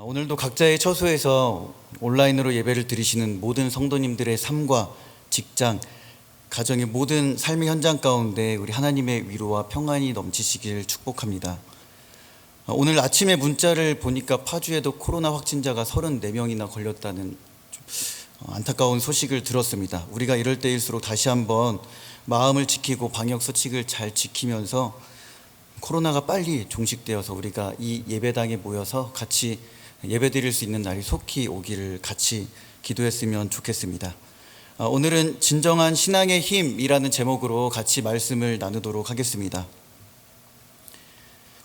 오늘도 각자의 처소에서 온라인으로 예배를 드리시는 모든 성도님들의 삶과 직장, 가정의 모든 삶의 현장 가운데 우리 하나님의 위로와 평안이 넘치시길 축복합니다. 오늘 아침에 문자를 보니까 파주에도 코로나 확진자가 34명이나 걸렸다는 안타까운 소식을 들었습니다. 우리가 이럴 때일수록 다시 한번 마음을 지키고 방역 수칙을 잘 지키면서 코로나가 빨리 종식되어서 우리가 이 예배당에 모여서 같이 예배드릴 수 있는 날이 속히 오기를 같이 기도했으면 좋겠습니다. 오늘은 진정한 신앙의 힘이라는 제목으로 같이 말씀을 나누도록 하겠습니다.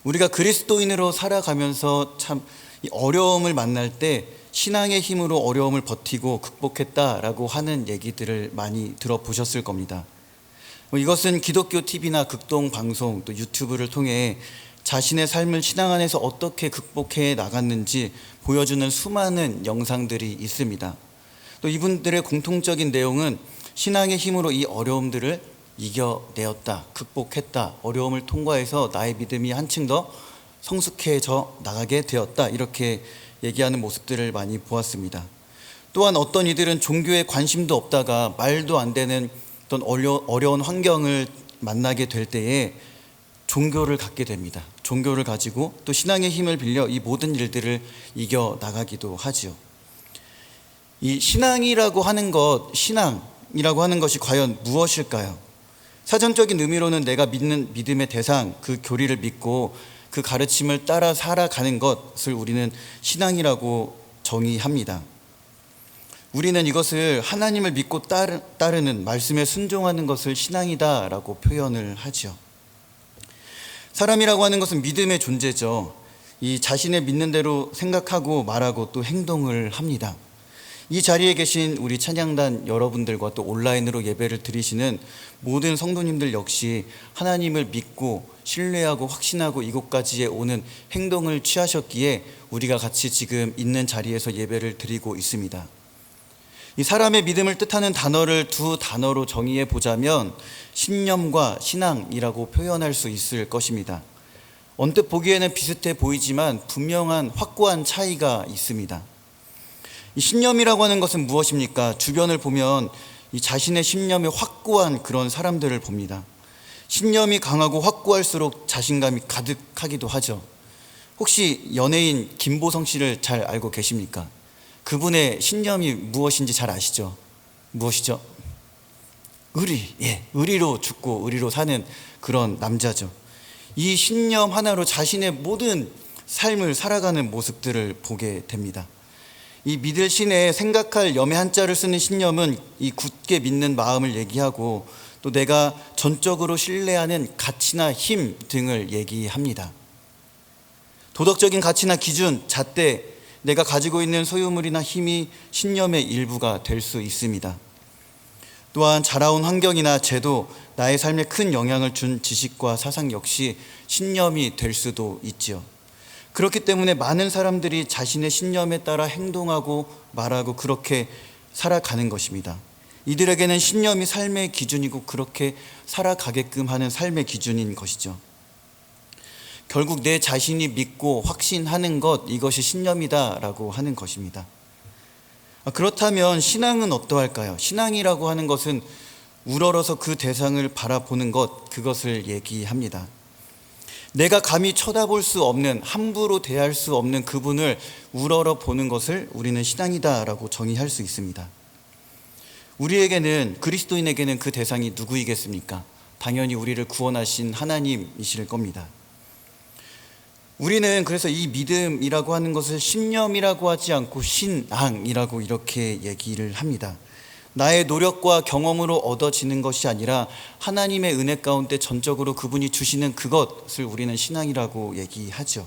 우리가 그리스도인으로 살아가면서 참 어려움을 만날 때 신앙의 힘으로 어려움을 버티고 극복했다라고 하는 얘기들을 많이 들어보셨을 겁니다. 이것은 기독교 TV나 극동 방송 또 유튜브를 통해 자신의 삶을 신앙 안에서 어떻게 극복해 나갔는지 보여주는 수많은 영상들이 있습니다. 또 이분들의 공통적인 내용은 신앙의 힘으로 이 어려움들을 이겨내었다, 극복했다, 어려움을 통과해서 나의 믿음이 한층 더 성숙해져 나가게 되었다, 이렇게 얘기하는 모습들을 많이 보았습니다. 또한 어떤 이들은 종교에 관심도 없다가 말도 안 되는 어떤 어려운 환경을 만나게 될 때에 종교를 갖게 됩니다. 종교를 가지고 또 신앙의 힘을 빌려 이 모든 일들을 이겨나가기도 하지요. 이 신앙이라고 하는 것이 과연 무엇일까요? 사전적인 의미로는 내가 믿는 믿음의 대상, 그 교리를 믿고 그 가르침을 따라 살아가는 것을 우리는 신앙이라고 정의합니다. 우리는 이것을 하나님을 믿고 따르는 말씀에 순종하는 것을 신앙이다라고 표현을 하죠. 사람이라고 하는 것은 믿음의 존재죠. 이 자신의 믿는 대로 생각하고 말하고 또 행동을 합니다. 이 자리에 계신 우리 찬양단 여러분들과 또 온라인으로 예배를 드리시는 모든 성도님들 역시 하나님을 믿고 신뢰하고 확신하고 이곳까지에 오는 행동을 취하셨기에 우리가 같이 지금 있는 자리에서 예배를 드리고 있습니다. 이 사람의 믿음을 뜻하는 단어를 두 단어로 정의해 보자면 신념과 신앙이라고 표현할 수 있을 것입니다. 언뜻 보기에는 비슷해 보이지만 분명한 확고한 차이가 있습니다. 이 신념이라고 하는 것은 무엇입니까? 주변을 보면 이 자신의 신념이 확고한 그런 사람들을 봅니다. 신념이 강하고 확고할수록 자신감이 가득하기도 하죠. 혹시 연예인 김보성 씨를 잘 알고 계십니까? 그분의 신념이 무엇인지 잘 아시죠? 무엇이죠? 의리로 죽고 의리로 사는 그런 남자죠. 이 신념 하나로 자신의 모든 삶을 살아가는 모습들을 보게 됩니다. 이 믿을 신에 생각할 염의 한자를 쓰는 신념은 이 굳게 믿는 마음을 얘기하고 또 내가 전적으로 신뢰하는 가치나 힘 등을 얘기합니다. 도덕적인 가치나 기준, 잣대, 내가 가지고 있는 소유물이나 힘이 신념의 일부가 될 수 있습니다. 또한 자라온 환경이나 제도, 나의 삶에 큰 영향을 준 지식과 사상 역시 신념이 될 수도 있지요. 그렇기 때문에 많은 사람들이 자신의 신념에 따라 행동하고 말하고 그렇게 살아가는 것입니다. 이들에게는 신념이 삶의 기준이고 그렇게 살아가게끔 하는 삶의 기준인 것이죠. 결국 내 자신이 믿고 확신하는 것, 이것이 신념이다라고 하는 것입니다. 그렇다면 신앙은 어떠할까요? 신앙이라고 하는 것은 우러러서 그 대상을 바라보는 것, 그것을 얘기합니다. 내가 감히 쳐다볼 수 없는, 함부로 대할 수 없는 그분을 우러러 보는 것을 우리는 신앙이다라고 정의할 수 있습니다. 우리에게는, 그리스도인에게는 그 대상이 누구이겠습니까? 당연히 우리를 구원하신 하나님이실 겁니다. 우리는 그래서 이 믿음이라고 하는 것을 신념이라고 하지 않고 신앙이라고 이렇게 얘기를 합니다. 나의 노력과 경험으로 얻어지는 것이 아니라 하나님의 은혜 가운데 전적으로 그분이 주시는 그것을 우리는 신앙이라고 얘기하죠.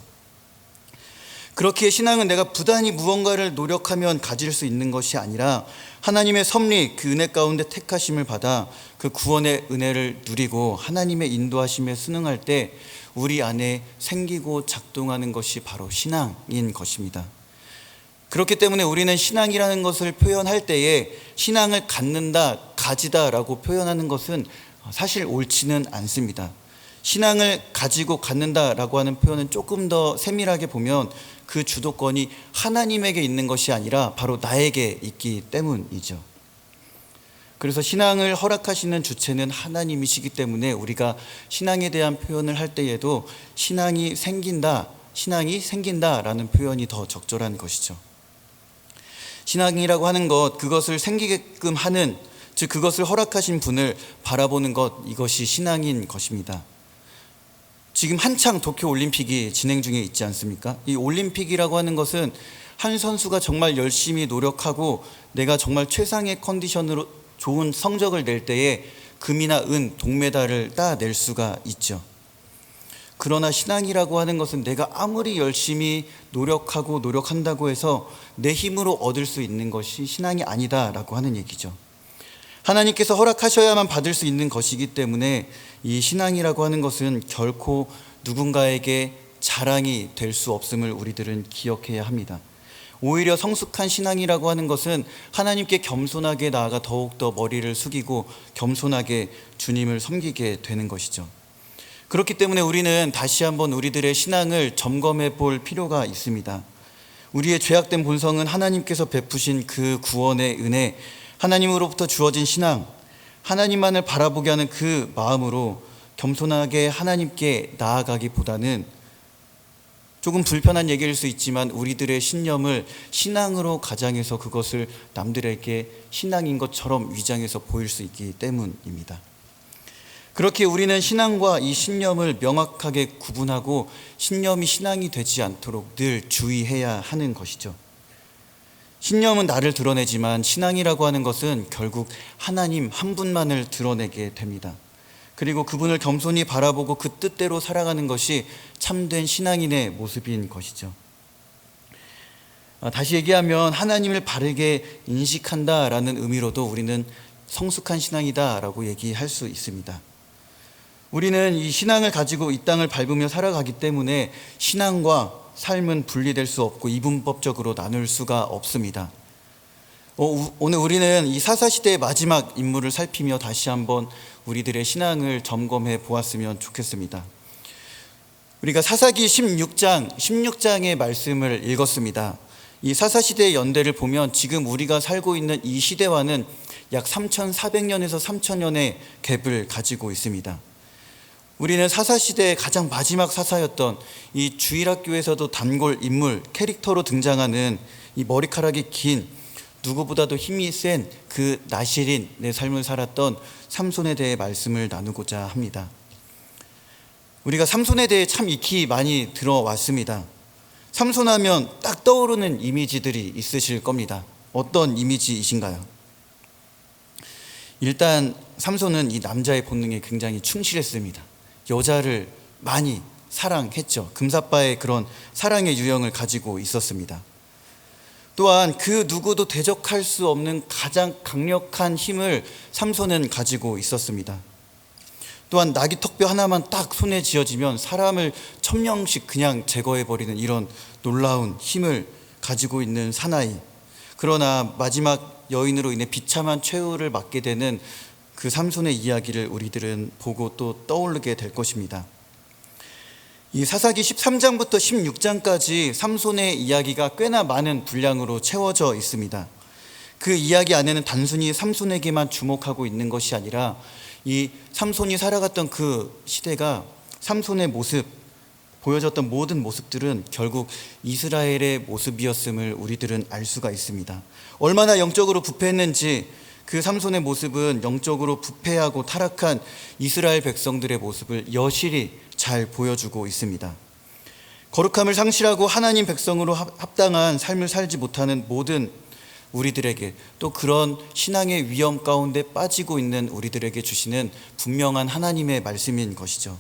그렇기에 신앙은 내가 부단히 무언가를 노력하면 가질 수 있는 것이 아니라 하나님의 섭리, 그 은혜 가운데 택하심을 받아 그 구원의 은혜를 누리고 하나님의 인도하심에 순응할 때 우리 안에 생기고 작동하는 것이 바로 신앙인 것입니다. 그렇기 때문에 우리는 신앙이라는 것을 표현할 때에 신앙을 갖는다, 가지다라고 표현하는 것은 사실 옳지는 않습니다. 신앙을 가지고 갖는다라고 하는 표현은 조금 더 세밀하게 보면 그 주도권이 하나님에게 있는 것이 아니라 바로 나에게 있기 때문이죠. 그래서 신앙을 허락하시는 주체는 하나님이시기 때문에 우리가 신앙에 대한 표현을 할 때에도 신앙이 생긴다라는 표현이 더 적절한 것이죠. 신앙이라고 하는 것, 그것을 생기게끔 하는, 즉 그것을 허락하신 분을 바라보는 것, 이것이 신앙인 것입니다. 지금 한창 도쿄올림픽이 진행 중에 있지 않습니까? 이 올림픽이라고 하는 것은 한 선수가 정말 열심히 노력하고 내가 정말 최상의 컨디션으로 좋은 성적을 낼 때에 금이나 은, 동메달을 따낼 수가 있죠. 그러나 신앙이라고 하는 것은 내가 아무리 열심히 노력한다고 해서 내 힘으로 얻을 수 있는 것이 신앙이 아니다라고 하는 얘기죠. 하나님께서 허락하셔야만 받을 수 있는 것이기 때문에 이 신앙이라고 하는 것은 결코 누군가에게 자랑이 될 수 없음을 우리들은 기억해야 합니다. 오히려 성숙한 신앙이라고 하는 것은 하나님께 겸손하게 나아가 더욱더 머리를 숙이고 겸손하게 주님을 섬기게 되는 것이죠. 그렇기 때문에 우리는 다시 한번 우리들의 신앙을 점검해 볼 필요가 있습니다. 우리의 죄악된 본성은 하나님께서 베푸신 그 구원의 은혜, 하나님으로부터 주어진 신앙, 하나님만을 바라보게 하는 그 마음으로 겸손하게 하나님께 나아가기보다는 조금 불편한 얘기일 수 있지만 우리들의 신념을 신앙으로 가장해서 그것을 남들에게 신앙인 것처럼 위장해서 보일 수 있기 때문입니다. 그렇게 우리는 신앙과 이 신념을 명확하게 구분하고 신념이 신앙이 되지 않도록 늘 주의해야 하는 것이죠. 신념은 나를 드러내지만 신앙이라고 하는 것은 결국 하나님 한 분만을 드러내게 됩니다. 그리고 그분을 겸손히 바라보고 그 뜻대로 살아가는 것이 참된 신앙인의 모습인 것이죠. 다시 얘기하면 하나님을 바르게 인식한다라는 의미로도 우리는 성숙한 신앙이다라고 얘기할 수 있습니다. 우리는 이 신앙을 가지고 이 땅을 밟으며 살아가기 때문에 신앙과 삶은 분리될 수 없고 이분법적으로 나눌 수가 없습니다. 오늘 우리는 이 사사시대의 마지막 인물을 살피며 다시 한번 우리들의 신앙을 점검해 보았으면 좋겠습니다. 우리가 사사기 16장의 말씀을 읽었습니다. 이 사사시대의 연대를 보면 지금 우리가 살고 있는 이 시대와는 약 3,400년에서 3,000년의 갭을 가지고 있습니다. 우리는 사사시대의 가장 마지막 사사였던 이 주일학교에서도 단골 인물, 캐릭터로 등장하는 이 머리카락이 긴 누구보다도 힘이 센 그 나실인의 삶을 살았던 삼손에 대해 말씀을 나누고자 합니다. 우리가 삼손에 대해 참 익히 많이 들어왔습니다. 삼손하면 딱 떠오르는 이미지들이 있으실 겁니다. 어떤 이미지이신가요? 일단 삼손은 이 남자의 본능에 굉장히 충실했습니다. 여자를 많이 사랑했죠. 금사빠의 그런 사랑의 유형을 가지고 있었습니다. 또한 그 누구도 대적할 수 없는 가장 강력한 힘을 삼손은 가지고 있었습니다. 또한 나귀 턱뼈 하나만 딱 손에 쥐어지면 사람을 1,000명씩 그냥 제거해버리는 이런 놀라운 힘을 가지고 있는 사나이. 그러나 마지막 여인으로 인해 비참한 최후를 맞게 되는 그 삼손의 이야기를 우리들은 보고 또 떠오르게 될 것입니다. 이 사사기 13장부터 16장까지 삼손의 이야기가 꽤나 많은 분량으로 채워져 있습니다. 그 이야기 안에는 단순히 삼손에게만 주목하고 있는 것이 아니라 이 삼손이 살아갔던 그 시대가 삼손의 모습, 보여졌던 모든 모습들은 결국 이스라엘의 모습이었음을 우리들은 알 수가 있습니다. 얼마나 영적으로 부패했는지 그 삼손의 모습은 영적으로 부패하고 타락한 이스라엘 백성들의 모습을 여실히 잘 보여주고 있습니다. 거룩함을 상실하고 하나님 백성으로 합당한 삶을 살지 못하는 모든 우리들에게, 또 그런 신앙의 위험 가운데 빠지고 있는 우리들에게 주시는 분명한 하나님의 말씀인 것이죠.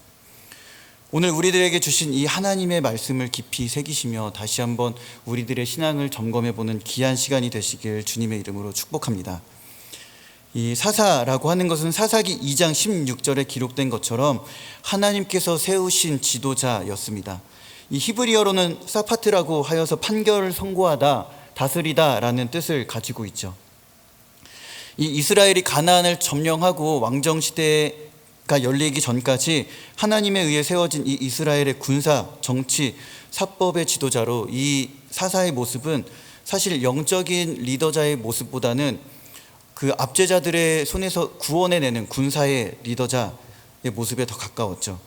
오늘 우리들에게 주신 이 하나님의 말씀을 깊이 새기시며 다시 한번 우리들의 신앙을 점검해보는 귀한 시간이 되시길 주님의 이름으로 축복합니다. 이 사사라고 하는 것은 사사기 2장 16절에 기록된 것처럼 하나님께서 세우신 지도자였습니다. 이 히브리어로는 사파트라고 하여서 판결을 선고하다, 다스리다 라는 뜻을 가지고 있죠. 이 이스라엘이 가나안을 점령하고 왕정시대에 열리기 전까지 하나님에 의해 세워진 이 이스라엘의 군사, 정치, 사법의 지도자로 이 사사의 모습은 사실 영적인 리더자의 모습보다는 그 압제자들의 손에서 구원해내는 군사의 리더자의 모습에 더 가까웠죠.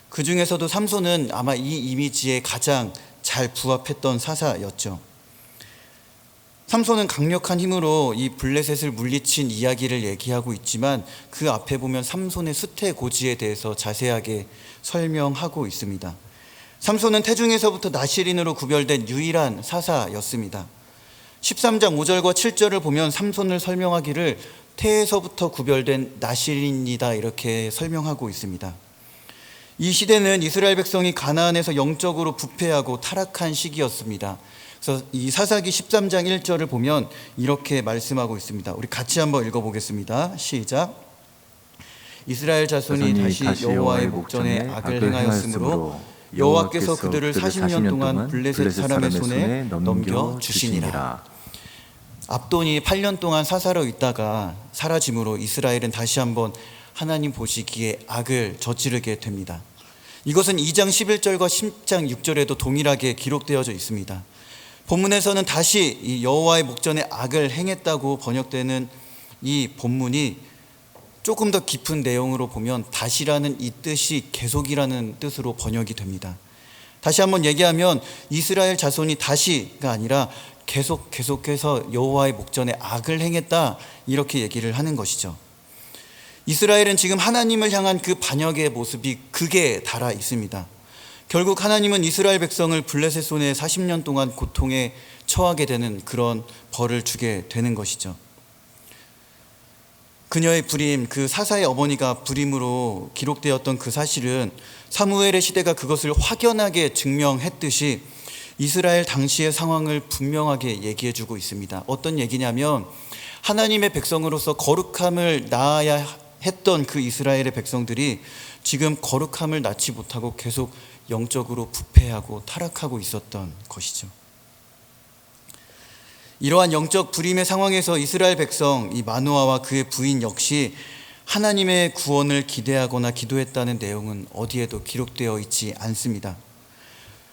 그 중에서도 삼손은 아마 이 이미지에 가장 잘 부합했던 사사였죠. 삼손은 강력한 힘으로 이 블레셋을 물리친 이야기를 얘기하고 있지만 그 앞에 보면 삼손의 수태고지에 대해서 자세하게 설명하고 있습니다. 삼손은 태중에서부터 나실인으로 구별된 유일한 사사였습니다. 13장 5절과 7절을 보면 삼손을 설명하기를 태에서부터 구별된 나실인이다 이렇게 설명하고 있습니다. 이 시대는 이스라엘 백성이 가나안에서 영적으로 부패하고 타락한 시기였습니다. 그래서 이 사사기 13장 1절을 보면 이렇게 말씀하고 있습니다. 우리 같이 한번 읽어보겠습니다. 시작. 이스라엘 자손이 다시 여호와의 목전에 악을 행하였으므로 여호와께서 그들을 40년 동안 블레셋 사람의 손에 넘겨주시니라. 압돈이 8년 동안 사사로 있다가 사라짐으로 이스라엘은 다시 한번 하나님 보시기에 악을 저지르게 됩니다. 이것은 2장 11절과 10장 6절에도 동일하게 기록되어져 있습니다. 본문에서는 다시 이 여호와의 목전에 악을 행했다고 번역되는 이 본문이 조금 더 깊은 내용으로 보면 다시라는 이 뜻이 계속이라는 뜻으로 번역이 됩니다. 다시 한번 얘기하면 이스라엘 자손이 다시가 아니라 계속해서 여호와의 목전에 악을 행했다 이렇게 얘기를 하는 것이죠. 이스라엘은 지금 하나님을 향한 그 반역의 모습이 극에 달아 있습니다. 결국 하나님은 이스라엘 백성을 블레셋 손에 40년 동안 고통에 처하게 되는 그런 벌을 주게 되는 것이죠. 그녀의 불임, 그 사사의 어머니가 불임으로 기록되었던 그 사실은 사무엘의 시대가 그것을 확연하게 증명했듯이 이스라엘 당시의 상황을 분명하게 얘기해주고 있습니다. 어떤 얘기냐면 하나님의 백성으로서 거룩함을 낳아야 했던 그 이스라엘의 백성들이 지금 거룩함을 낳지 못하고 계속 영적으로 부패하고 타락하고 있었던 것이죠. 이러한 영적 불임의 상황에서 이스라엘 백성 이 마노아와 그의 부인 역시 하나님의 구원을 기대하거나 기도했다는 내용은 어디에도 기록되어 있지 않습니다.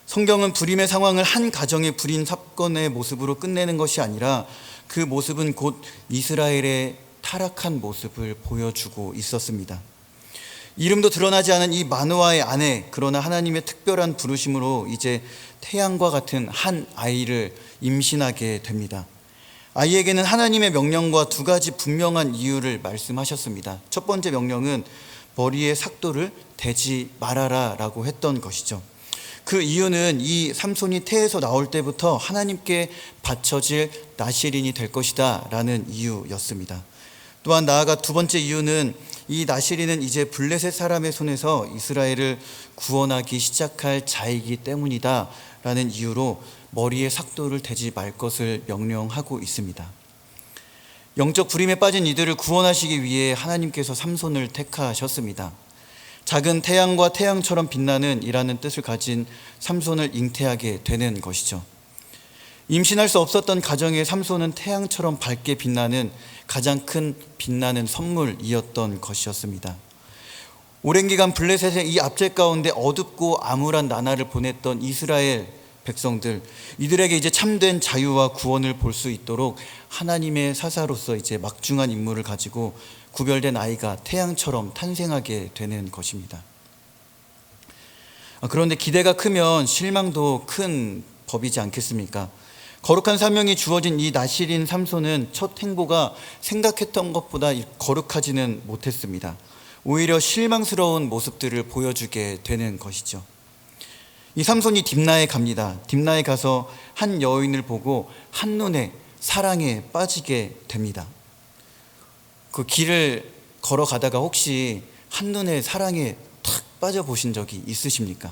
성경은 불임의 상황을 한 가정의 불임 사건의 모습으로 끝내는 것이 아니라 그 모습은 곧 이스라엘의 타락한 모습을 보여주고 있었습니다. 이름도 드러나지 않은 이 마노아의 아내, 그러나 하나님의 특별한 부르심으로 이제 태양과 같은 한 아이를 임신하게 됩니다. 아이에게는 하나님의 명령과 두 가지 분명한 이유를 말씀하셨습니다. 첫 번째 명령은 머리에 삭도를 대지 말아라 라고 했던 것이죠. 그 이유는 이 삼손이 태에서 나올 때부터 하나님께 바쳐질 나실인이 될 것이다 라는 이유였습니다. 또한 나아가 두 번째 이유는 이 나실인은 이제 블레셋 사람의 손에서 이스라엘을 구원하기 시작할 자이기 때문이다 라는 이유로 머리에 삭도를 대지 말 것을 명령하고 있습니다. 영적 불임에 빠진 이들을 구원하시기 위해 하나님께서 삼손을 택하셨습니다. 작은 태양과 태양처럼 빛나는 이라는 뜻을 가진 삼손을 잉태하게 되는 것이죠. 임신할 수 없었던 가정의 삼손은 태양처럼 밝게 빛나는 가장 큰 빛나는 선물이었던 것이었습니다. 오랜 기간 블레셋의 이 압제 가운데 어둡고 암울한 나날을 보냈던 이스라엘 백성들, 이들에게 이제 참된 자유와 구원을 볼 수 있도록 하나님의 사사로서 이제 막중한 임무를 가지고 구별된 아이가 태양처럼 탄생하게 되는 것입니다. 그런데 기대가 크면 실망도 큰 법이지 않겠습니까? 거룩한 사명이 주어진 이 나실인 삼손은 첫 행보가 생각했던 것보다 거룩하지는 못했습니다. 오히려 실망스러운 모습들을 보여주게 되는 것이죠. 이 삼손이 딥나에 갑니다. 딥나에 가서 한 여인을 보고 한눈에 사랑에 빠지게 됩니다. 그 길을 걸어가다가 혹시 한눈에 사랑에 탁 빠져보신 적이 있으십니까?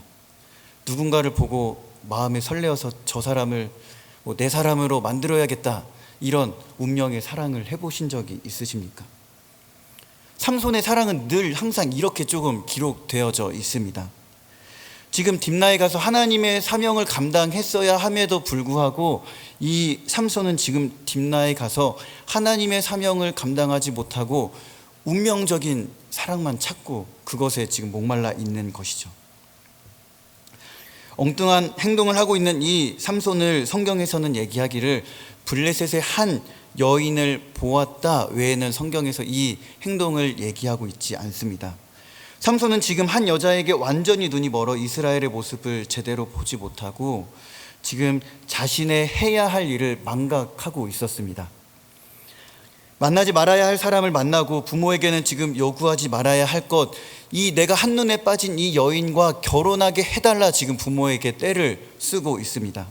누군가를 보고 마음에 설레어서 저 사람을 내 사람으로 만들어야겠다, 이런 운명의 사랑을 해보신 적이 있으십니까? 삼손의 사랑은 늘 항상 이렇게 조금 기록되어져 있습니다. 지금 딥나에 가서 하나님의 사명을 감당했어야 함에도 불구하고 이 삼손은 지금 딥나에 가서 하나님의 사명을 감당하지 못하고 운명적인 사랑만 찾고 그것에 지금 목말라 있는 것이죠. 엉뚱한 행동을 하고 있는 이 삼손을 성경에서는 얘기하기를 블레셋의 한 여인을 보았다 외에는 성경에서 이 행동을 얘기하고 있지 않습니다. 삼손은 지금 한 여자에게 완전히 눈이 멀어 이스라엘의 모습을 제대로 보지 못하고 지금 자신의 해야 할 일을 망각하고 있었습니다. 만나지 말아야 할 사람을 만나고 부모에게는 지금 요구하지 말아야 할 것, 이 내가 한눈에 빠진 이 여인과 결혼하게 해달라 지금 부모에게 떼를 쓰고 있습니다.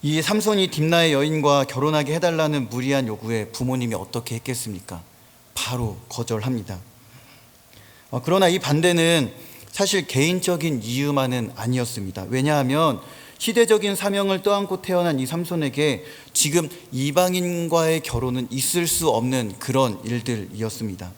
이 삼손이 딥나의 여인과 결혼하게 해달라는 무리한 요구에 부모님이 어떻게 했겠습니까? 바로 거절합니다. 그러나 이 반대는 사실 개인적인 이유만은 아니었습니다. 왜냐하면 시대적인 사명을 떠안고 태어난 이 삼손에게 지금 이방인과의 결혼은 있을 수 없는 그런 일들이었습니다.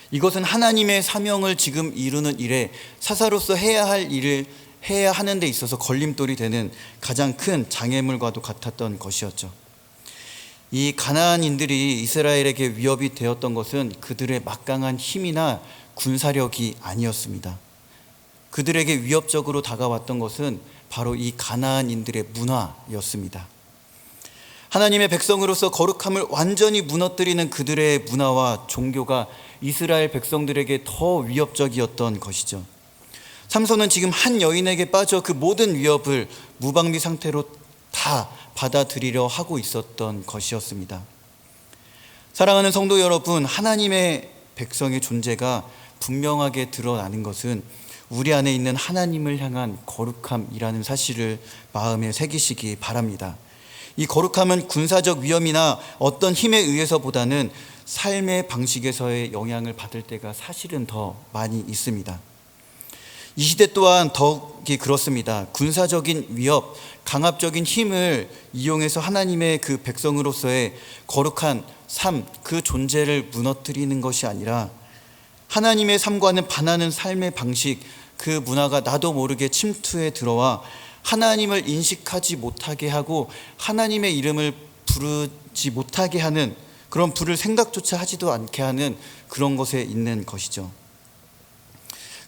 이것은 하나님의 사명을 지금 이루는 일에 사사로서 해야 할 일을 해야 하는 데 있어서 걸림돌이 되는 가장 큰 장애물과도 같았던 것이었죠. 이 가나안인들이 이스라엘에게 위협이 되었던 것은 그들의 막강한 힘이나 군사력이 아니었습니다. 그들에게 위협적으로 다가왔던 것은 바로 이 가나안인들의 문화였습니다. 하나님의 백성으로서 거룩함을 완전히 무너뜨리는 그들의 문화와 종교가 이스라엘 백성들에게 더 위협적이었던 것이죠. 삼손은 지금 한 여인에게 빠져 그 모든 위협을 무방비 상태로 다 받아들이려 하고 있었던 것이었습니다. 사랑하는 성도 여러분, 하나님의 백성의 존재가 분명하게 드러나는 것은 우리 안에 있는 하나님을 향한 거룩함이라는 사실을 마음에 새기시기 바랍니다. 이 거룩함은 군사적 위험이나 어떤 힘에 의해서보다는 삶의 방식에서의 영향을 받을 때가 사실은 더 많이 있습니다. 이 시대 또한 더욱이 그렇습니다. 군사적인 위협, 강압적인 힘을 이용해서 하나님의 그 백성으로서의 거룩한 삶, 그 존재를 무너뜨리는 것이 아니라 하나님의 삶과는 반하는 삶의 방식, 그 문화가 나도 모르게 침투해 들어와 하나님을 인식하지 못하게 하고 하나님의 이름을 부르지 못하게 하는, 그런 부를 생각조차 하지도 않게 하는 그런 것에 있는 것이죠.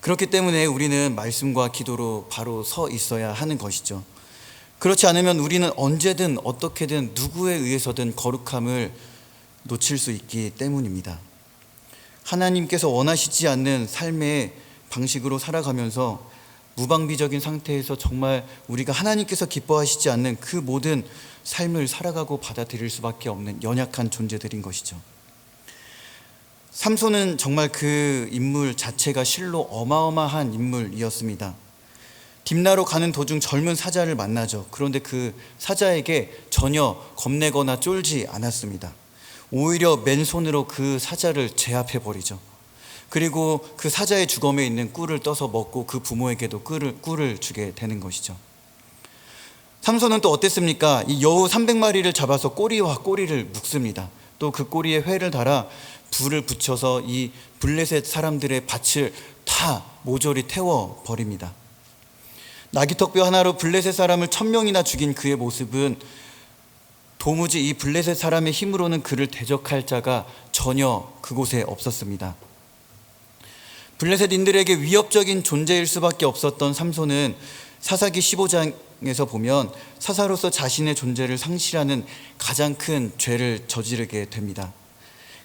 그렇기 때문에 우리는 말씀과 기도로 바로 서 있어야 하는 것이죠. 그렇지 않으면 우리는 언제든 어떻게든 누구에 의해서든 거룩함을 놓칠 수 있기 때문입니다. 하나님께서 원하시지 않는 삶의 방식으로 살아가면서 무방비적인 상태에서 정말 우리가 하나님께서 기뻐하시지 않는 그 모든 삶을 살아가고 받아들일 수밖에 없는 연약한 존재들인 것이죠. 삼손은 정말 그 인물 자체가 실로 어마어마한 인물이었습니다. 딥나로 가는 도중 젊은 사자를 만나죠. 그런데 그 사자에게 전혀 겁내거나 쫄지 않았습니다. 오히려 맨손으로 그 사자를 제압해 버리죠. 그리고 그 사자의 주검에 있는 꿀을 떠서 먹고 그 부모에게도 꿀을 주게 되는 것이죠. 삼손은 또 어땠습니까? 이 여우 300마리를 잡아서 꼬리와 꼬리를 묶습니다. 또 그 꼬리에 회를 달아 불을 붙여서 이 블레셋 사람들의 밭을 다 모조리 태워버립니다. 나귀턱뼈 하나로 블레셋 사람을 1000명이나 죽인 그의 모습은 도무지 이 블레셋 사람의 힘으로는 그를 대적할 자가 전혀 그곳에 없었습니다. 블레셋인들에게 위협적인 존재일 수밖에 없었던 삼손은 사사기 15장에서 보면 사사로서 자신의 존재를 상실하는 가장 큰 죄를 저지르게 됩니다.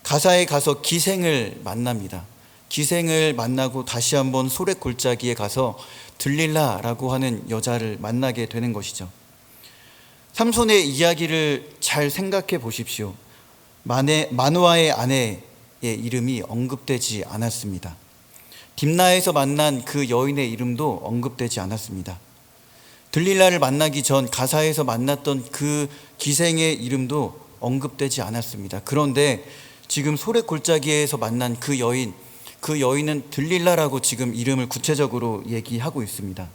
가사에 가서 기생을 만납니다. 기생을 만나고 다시 한번 소렛 골짜기에 가서 들릴라라고 하는 여자를 만나게 되는 것이죠. 삼손의 이야기를 잘 생각해 보십시오. 마누아의 아내의 이름이 언급되지 않았습니다. 딥나에서 만난 그 여인의 이름도 언급되지 않았습니다. 들릴라를 만나기 전 가사에서 만났던 그 기생의 이름도 언급되지 않았습니다. 그런데 지금 소렛 골짜기에서 만난 그 여인은 들릴라라고 지금 이름을 구체적으로 얘기하고 있습니다.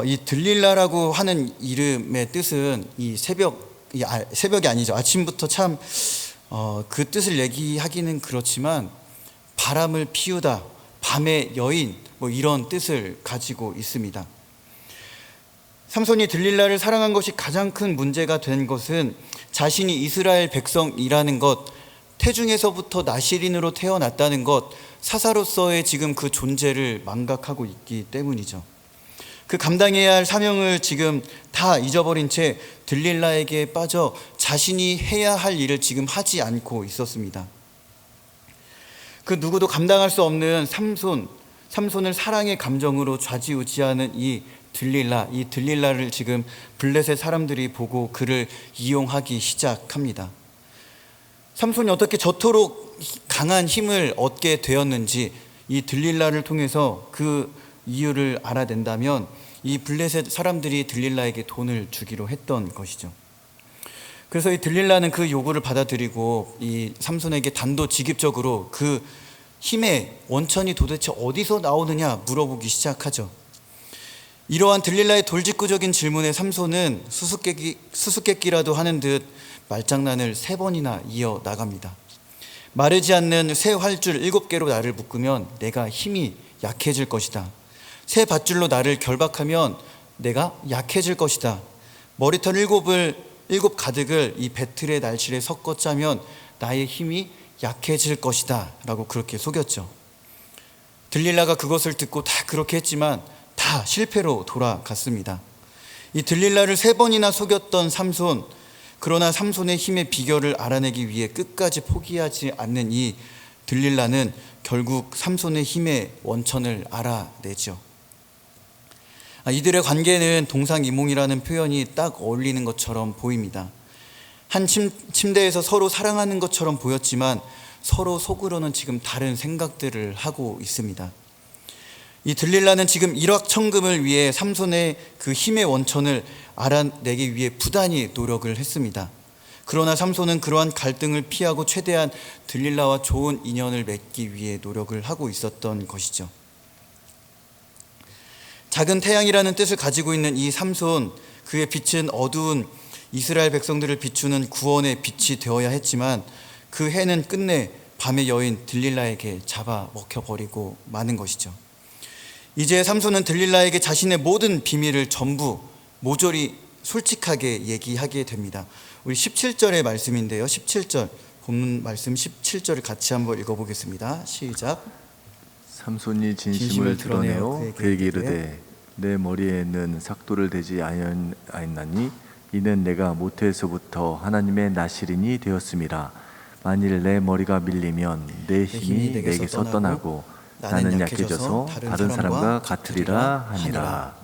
이 들릴라라고 하는 이름의 뜻은 이 새벽이 아니죠. 아침부터 참 그 뜻을 얘기하기는 그렇지만 바람을 피우다, 밤의 여인, 이런 뜻을 가지고 있습니다. 삼손이 들릴라를 사랑한 것이 가장 큰 문제가 된 것은 자신이 이스라엘 백성이라는 것, 태중에서부터 나실인으로 태어났다는 것, 사사로서의 지금 그 존재를 망각하고 있기 때문이죠. 그 감당해야 할 사명을 지금 다 잊어버린 채 들릴라에게 빠져 자신이 해야 할 일을 지금 하지 않고 있었습니다. 그 누구도 감당할 수 없는 삼손을 사랑의 감정으로 좌지우지하는 이 들릴라를 지금 블레셋 사람들이 보고 그를 이용하기 시작합니다. 삼손이 어떻게 저토록 강한 힘을 얻게 되었는지 이 들릴라를 통해서 그 이유를 알아낸다면 이 블레셋 사람들이 들릴라에게 돈을 주기로 했던 것이죠. 그래서 이 들릴라는 그 요구를 받아들이고 이 삼손에게 단도직입적으로 그 힘의 원천이 도대체 어디서 나오느냐 물어보기 시작하죠. 이러한 들릴라의 돌직구적인 질문에 삼손은 수수께끼라도 하는 듯 말장난을 3번이나 이어 나갑니다. 마르지 않는 새 활줄 7개로 나를 묶으면 내가 힘이 약해질 것이다. 새 밧줄로 나를 결박하면 내가 약해질 것이다. 머리털 7 가득을 이 배틀의 날실에 섞어 짜면 나의 힘이 약해질 것이다 라고 그렇게 속였죠. 들릴라가 그것을 듣고 다 그렇게 했지만 다 실패로 돌아갔습니다. 이 들릴라를 3번이나 속였던 삼손, 그러나 삼손의 힘의 비결을 알아내기 위해 끝까지 포기하지 않는 이 들릴라는 결국 삼손의 힘의 원천을 알아내죠. 이들의 관계는 동상이몽이라는 표현이 딱 어울리는 것처럼 보입니다. 한 침대에서 서로 사랑하는 것처럼 보였지만 서로 속으로는 지금 다른 생각들을 하고 있습니다. 이 들릴라는 지금 일확천금을 위해 삼손의 그 힘의 원천을 알아내기 위해 부단히 노력을 했습니다. 그러나 삼손은 그러한 갈등을 피하고 최대한 들릴라와 좋은 인연을 맺기 위해 노력을 하고 있었던 것이죠. 작은 태양이라는 뜻을 가지고 있는 이 삼손, 그의 빛은 어두운 이스라엘 백성들을 비추는 구원의 빛이 되어야 했지만 그 해는 끝내 밤의 여인 들릴라에게 잡아먹혀버리고 마는 것이죠. 이제 삼손은 들릴라에게 자신의 모든 비밀을 전부 모조리 솔직하게 얘기하게 됩니다. 우리 17절의 말씀인데요. 17절, 본문 말씀 17절을 같이 한번 읽어보겠습니다. 시작. 삼손이 진심을 드러내어 그에게 이르되 내 머리에는 삭도를 대지 아니하였나니 이는 내가 모태에서부터 하나님의 나실인이 되었음이라. 만일 내 머리가 밀리면 내 힘이 내게서 떠나고 나는 약해져서 다른 사람과 같으리라 하니라.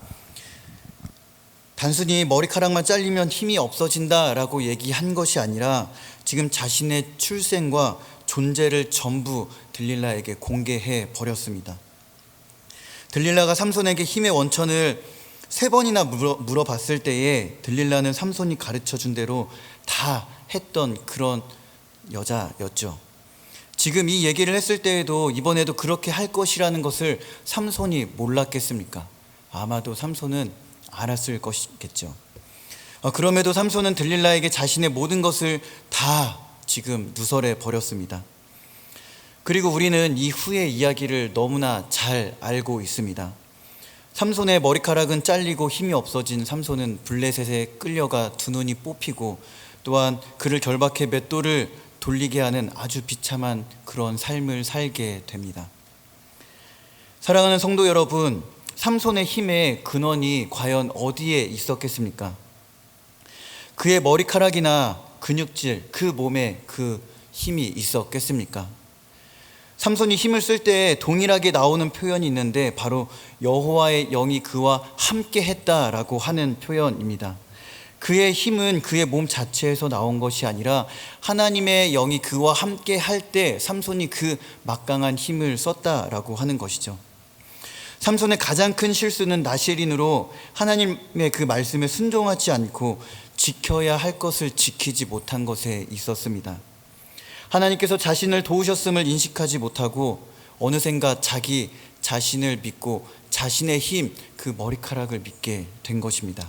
단순히 머리카락만 잘리면 힘이 없어진다라고 얘기한 것이 아니라 지금 자신의 출생과 존재를 전부 들릴라에게 공개해 버렸습니다. 들릴라가 삼손에게 힘의 원천을 3번이나 물어봤을 때에 들릴라는 삼손이 가르쳐준 대로 다 했던 그런 여자였죠. 지금 이 얘기를 했을 때에도 이번에도 그렇게 할 것이라는 것을 삼손이 몰랐겠습니까? 아마도 삼손은 알았을 것이겠죠. 그럼에도 삼손은 들릴라에게 자신의 모든 것을 다 지금 누설해 버렸습니다. 그리고 우리는 이 후의 이야기를 너무나 잘 알고 있습니다. 삼손의 머리카락은 잘리고 힘이 없어진 삼손은 블레셋에 끌려가 2눈이 뽑히고 또한 그를 결박해 맷돌을 돌리게 하는 아주 비참한 그런 삶을 살게 됩니다. 사랑하는 성도 여러분, 삼손의 힘의 근원이 과연 어디에 있었겠습니까? 그의 머리카락이나 근육질, 그 몸에 그 힘이 있었겠습니까? 삼손이 힘을 쓸 때 동일하게 나오는 표현이 있는데 바로 여호와의 영이 그와 함께 했다라고 하는 표현입니다. 그의 힘은 그의 몸 자체에서 나온 것이 아니라 하나님의 영이 그와 함께 할 때 삼손이 그 막강한 힘을 썼다라고 하는 것이죠. 삼손의 가장 큰 실수는 나실인으로 하나님의 그 말씀에 순종하지 않고 지켜야 할 것을 지키지 못한 것에 있었습니다. 하나님께서 자신을 도우셨음을 인식하지 못하고 어느샌가 자기 자신을 믿고 자신의 힘, 그 머리카락을 믿게 된 것입니다.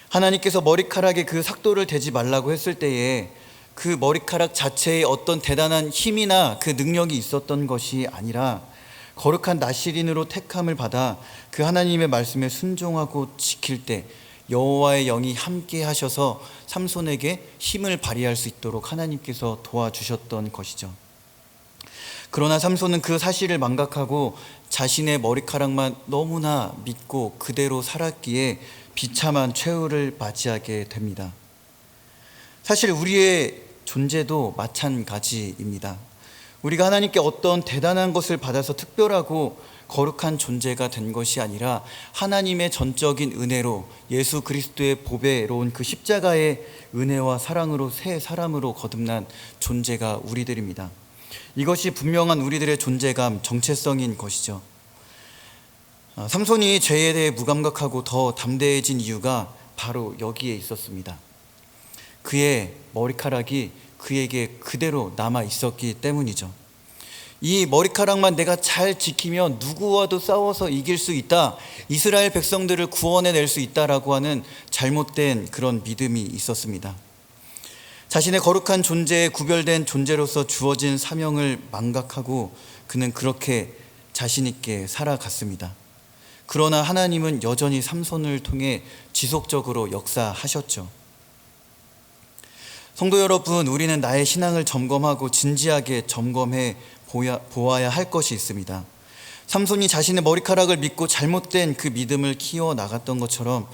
하나님께서 머리카락에 그 삭도를 대지 말라고 했을 때에 그 머리카락 자체에 어떤 대단한 힘이나 그 능력이 있었던 것이 아니라 거룩한 나실인으로 택함을 받아 그 하나님의 말씀에 순종하고 지킬 때 여호와의 영이 함께 하셔서 삼손에게 힘을 발휘할 수 있도록 하나님께서 도와주셨던 것이죠. 그러나 삼손은 그 사실을 망각하고 자신의 머리카락만 너무나 믿고 그대로 살았기에 비참한 최후를 맞이하게 됩니다. 사실 우리의 존재도 마찬가지입니다. 우리가 하나님께 어떤 대단한 것을 받아서 특별하고 거룩한 존재가 된 것이 아니라 하나님의 전적인 은혜로 예수 그리스도의 보배로운 그 십자가의 은혜와 사랑으로 새 사람으로 거듭난 존재가 우리들입니다. 이것이 분명한 우리들의 존재감, 정체성인 것이죠. 삼손이 죄에 대해 무감각하고 더 담대해진 이유가 바로 여기에 있었습니다. 그의 머리카락이 그에게 그대로 남아 있었기 때문이죠. 이 머리카락만 내가 잘 지키면 누구와도 싸워서 이길 수 있다, 이스라엘 백성들을 구원해낼 수 있다라고 하는 잘못된 그런 믿음이 있었습니다. 자신의 거룩한 존재에 구별된 존재로서 주어진 사명을 망각하고 그는 그렇게 자신 있게 살아갔습니다. 그러나 하나님은 여전히 삼손을 통해 지속적으로 역사하셨죠. 성도 여러분, 우리는 나의 신앙을 점검하고 진지하게 점검해 보아야 할 것이 있습니다. 삼손이 자신의 머리카락을 믿고 잘못된 그 믿음을 키워나갔던 것처럼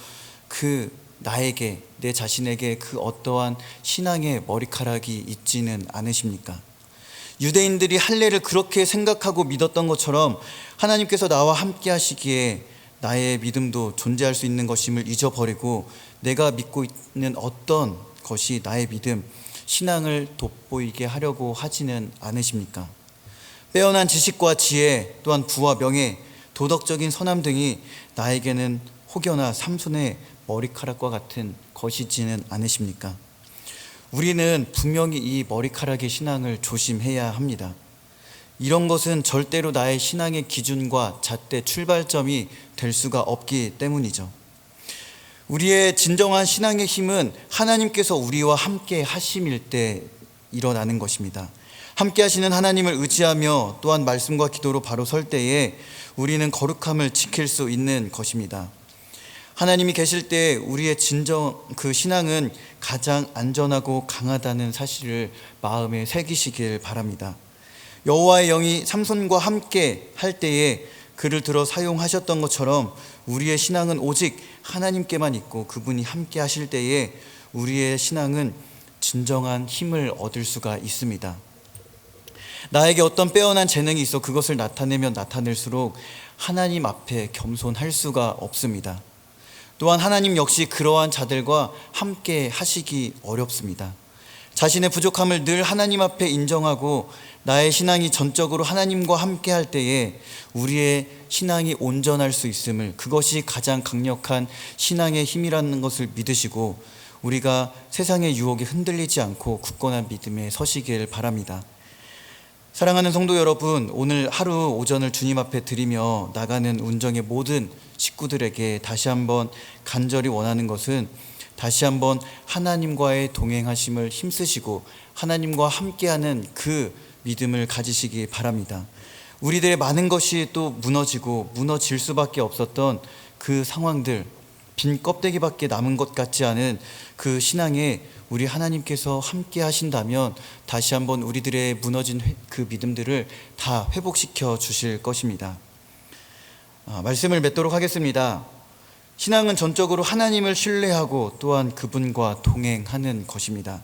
나에게, 내 자신에게 그 어떠한 신앙의 머리카락이 있지는 않으십니까? 유대인들이 할례를 그렇게 생각하고 믿었던 것처럼 하나님께서 나와 함께 하시기에 나의 믿음도 존재할 수 있는 것임을 잊어버리고 내가 믿고 있는 어떤 것이 나의 믿음, 신앙을 돋보이게 하려고 하지는 않으십니까? 빼어난 지식과 지혜, 또한 부와 명예, 도덕적인 선함 등이 나에게는 혹여나 삼손의 머리카락과 같은 것이지는 않으십니까? 우리는 분명히 이 머리카락의 신앙을 조심해야 합니다. 이런 것은 절대로 나의 신앙의 기준과 잣대 출발점이 될 수가 없기 때문이죠. 우리의 진정한 신앙의 힘은 하나님께서 우리와 함께 하심일 때 일어나는 것입니다. 함께 하시는 하나님을 의지하며 또한 말씀과 기도로 바로 설 때에 우리는 거룩함을 지킬 수 있는 것입니다. 하나님이 계실 때 우리의 진정 그 신앙은 가장 안전하고 강하다는 사실을 마음에 새기시길 바랍니다. 여호와의 영이 삼손과 함께 할 때에 그를 들어 사용하셨던 것처럼 우리의 신앙은 오직 하나님께만 있고 그분이 함께 하실 때에 우리의 신앙은 진정한 힘을 얻을 수가 있습니다. 나에게 어떤 빼어난 재능이 있어 그것을 나타내면 나타낼수록 하나님 앞에 겸손할 수가 없습니다. 또한 하나님 역시 그러한 자들과 함께 하시기 어렵습니다. 자신의 부족함을 늘 하나님 앞에 인정하고 나의 신앙이 전적으로 하나님과 함께 할 때에 우리의 신앙이 온전할 수 있음을, 그것이 가장 강력한 신앙의 힘이라는 것을 믿으시고 우리가 세상의 유혹에 흔들리지 않고 굳건한 믿음에 서시길 바랍니다. 사랑하는 성도 여러분, 오늘 하루 오전을 주님 앞에 드리며 나가는 운정의 모든 식구들에게 다시 한번 간절히 원하는 것은 다시 한번 하나님과의 동행하심을 힘쓰시고 하나님과 함께하는 그 믿음을 가지시기 바랍니다. 우리들의 많은 것이 또 무너지고 무너질 수밖에 없었던 그 상황들, 빈 껍데기밖에 남은 것 같지 않은 그 신앙에 우리 하나님께서 함께 하신다면 다시 한번 우리들의 무너진 그 믿음들을 다 회복시켜 주실 것입니다. 말씀을 맺도록 하겠습니다. 신앙은 전적으로 하나님을 신뢰하고 또한 그분과 동행하는 것입니다.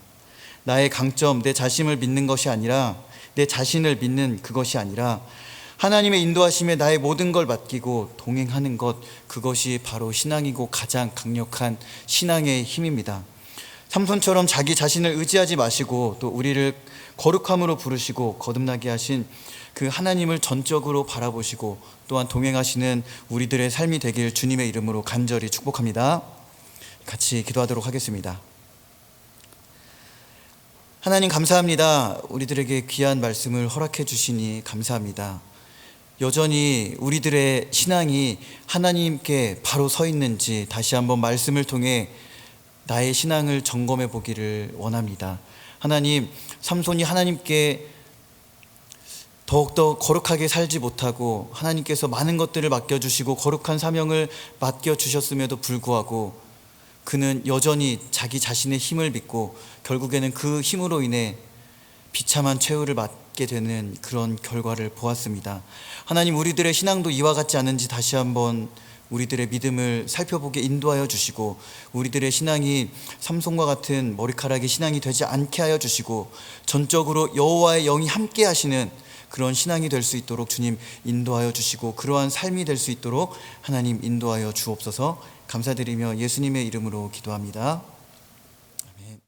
나의 강점, 내 자신을 믿는 것이 아니라, 내 자신을 믿는 그것이 아니라 하나님의 인도하심에 나의 모든 걸 맡기고 동행하는 것, 그것이 바로 신앙이고 가장 강력한 신앙의 힘입니다. 삼손처럼 자기 자신을 의지하지 마시고 또 우리를 거룩함으로 부르시고 거듭나게 하신 그 하나님을 전적으로 바라보시고 또한 동행하시는 우리들의 삶이 되길 주님의 이름으로 간절히 축복합니다. 같이 기도하도록 하겠습니다. 하나님 감사합니다. 우리들에게 귀한 말씀을 허락해 주시니 감사합니다. 여전히 우리들의 신앙이 하나님께 바로 서 있는지 다시 한번 말씀을 통해 나의 신앙을 점검해 보기를 원합니다. 하나님, 삼손이 하나님께 더욱더 거룩하게 살지 못하고 하나님께서 많은 것들을 맡겨주시고 거룩한 사명을 맡겨주셨음에도 불구하고 그는 여전히 자기 자신의 힘을 믿고 결국에는 그 힘으로 인해 비참한 최후를 맞게 되는 그런 결과를 보았습니다. 하나님, 우리들의 신앙도 이와 같지 않은지 다시 한번 우리들의 믿음을 살펴보게 인도하여 주시고, 우리들의 신앙이 삼손과 같은 머리카락의 신앙이 되지 않게 하여 주시고, 전적으로 여호와의 영이 함께 하시는 그런 신앙이 될 수 있도록 주님 인도하여 주시고, 그러한 삶이 될 수 있도록 하나님 인도하여 주옵소서. 감사드리며 예수님의 이름으로 기도합니다.